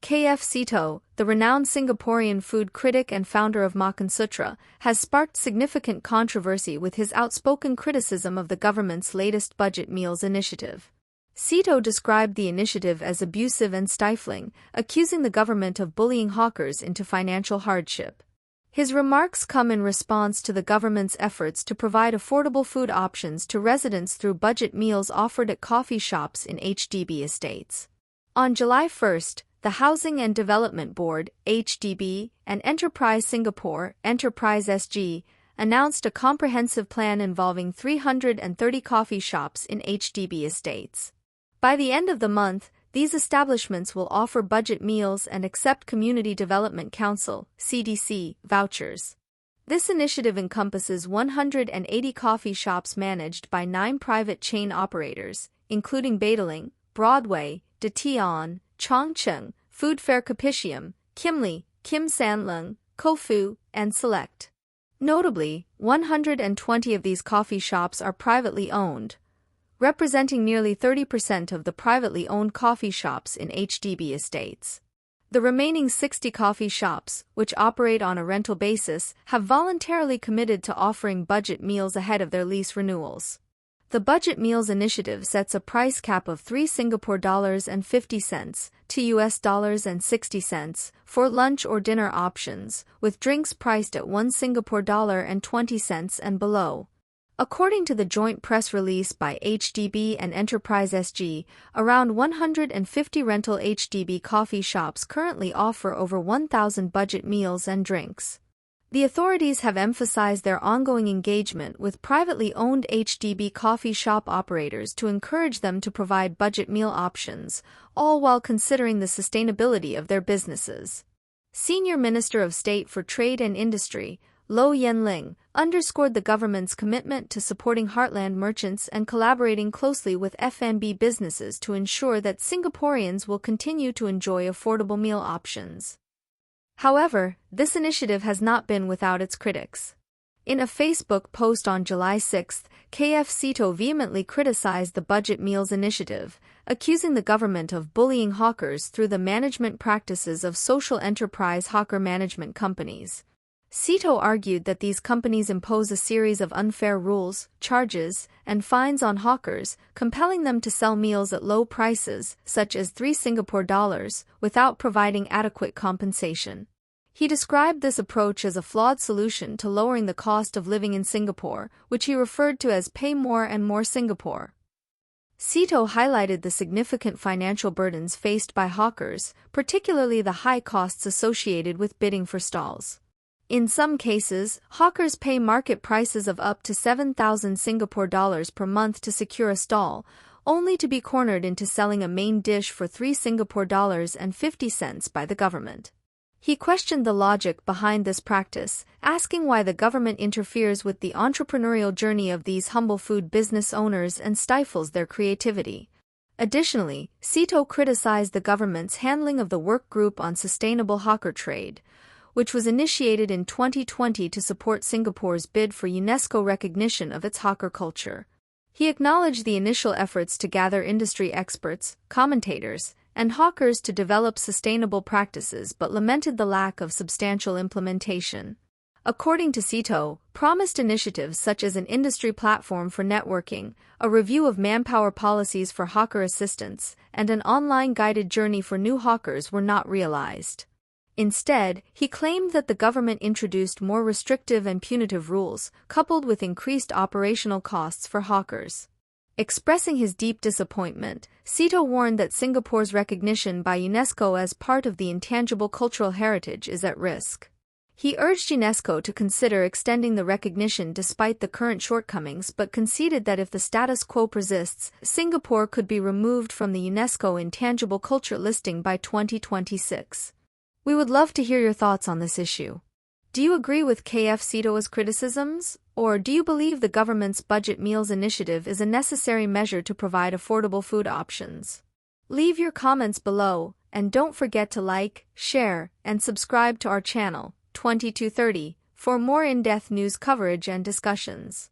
KF Seetoh, the renowned Singaporean food critic and founder of Makansutra, has sparked significant controversy with his outspoken criticism of the government's latest budget meals initiative. Seetoh described the initiative as abusive and stifling, accusing the government of bullying hawkers into financial hardship. His remarks come in response to the government's efforts to provide affordable food options to residents through budget meals offered at coffee shops in HDB estates. On July 1, the Housing and Development Board, HDB, and Enterprise Singapore, Enterprise SG, announced a comprehensive plan involving 330 coffee shops in HDB estates. By the end of the month, these establishments will offer budget meals and accept Community Development Council (CDC) vouchers. This initiative encompasses 180 coffee shops managed by 9 private chain operators, including Badaling, Broadway, De Tion, Chongqing, Food Fair Capitium, Kimli, Kim San Leung, Kofu, and Select. Notably, 120 of these coffee shops are privately owned, representing nearly 30% of the privately owned coffee shops in HDB estates. The remaining 60 coffee shops, which operate on a rental basis, have voluntarily committed to offering budget meals ahead of their lease renewals. The Budget Meals Initiative sets a price cap of $3.50 to $60 for lunch or dinner options, with drinks priced at $1.20 and below. According to the joint press release by HDB and Enterprise SG, around 150 rental HDB coffee shops currently offer over 1,000 budget meals and drinks. The authorities have emphasized their ongoing engagement with privately owned HDB coffee shop operators to encourage them to provide budget meal options, all while considering the sustainability of their businesses. Senior Minister of State for Trade and Industry, Low Yen Ling, underscored the government's commitment to supporting Heartland merchants and collaborating closely with F&B businesses to ensure that Singaporeans will continue to enjoy affordable meal options. However, this initiative has not been without its critics. In a Facebook post on July 6, KF Seetoh vehemently criticized the Budget Meals Initiative, accusing the government of bullying hawkers through the management practices of social enterprise hawker management companies. Seetoh argued that these companies impose a series of unfair rules, charges, and fines on hawkers, compelling them to sell meals at low prices, such as $3, without providing adequate compensation. He described this approach as a flawed solution to lowering the cost of living in Singapore, which he referred to as Pay More and More Singapore. Seetoh highlighted the significant financial burdens faced by hawkers, particularly the high costs associated with bidding for stalls. In some cases, hawkers pay market prices of up to 7,000 Singapore dollars per month to secure a stall, only to be cornered into selling a main dish for $3 Singapore dollars and 50 cents by the government. He questioned the logic behind this practice, asking why the government interferes with the entrepreneurial journey of these humble food business owners and stifles their creativity. Additionally, Seetoh criticized the government's handling of the Work Group on Sustainable Hawker Trade, which was initiated in 2020 to support Singapore's bid for UNESCO recognition of its hawker culture. He acknowledged the initial efforts to gather industry experts, commentators, and hawkers to develop sustainable practices but lamented the lack of substantial implementation. According to Seetoh, promised initiatives such as an industry platform for networking, a review of manpower policies for hawker assistance, and an online guided journey for new hawkers were not realized. Instead, he claimed that the government introduced more restrictive and punitive rules, coupled with increased operational costs for hawkers. Expressing his deep disappointment, Seetoh warned that Singapore's recognition by UNESCO as part of the intangible cultural heritage is at risk. He urged UNESCO to consider extending the recognition despite the current shortcomings but conceded that if the status quo persists, Singapore could be removed from the UNESCO Intangible Culture listing by 2026. We would love to hear your thoughts on this issue. Do you agree with KF Seetoh's criticisms, or do you believe the government's Budget Meals Initiative is a necessary measure to provide affordable food options? Leave your comments below, and don't forget to like, share, and subscribe to our channel, 2230, for more in-depth news coverage and discussions.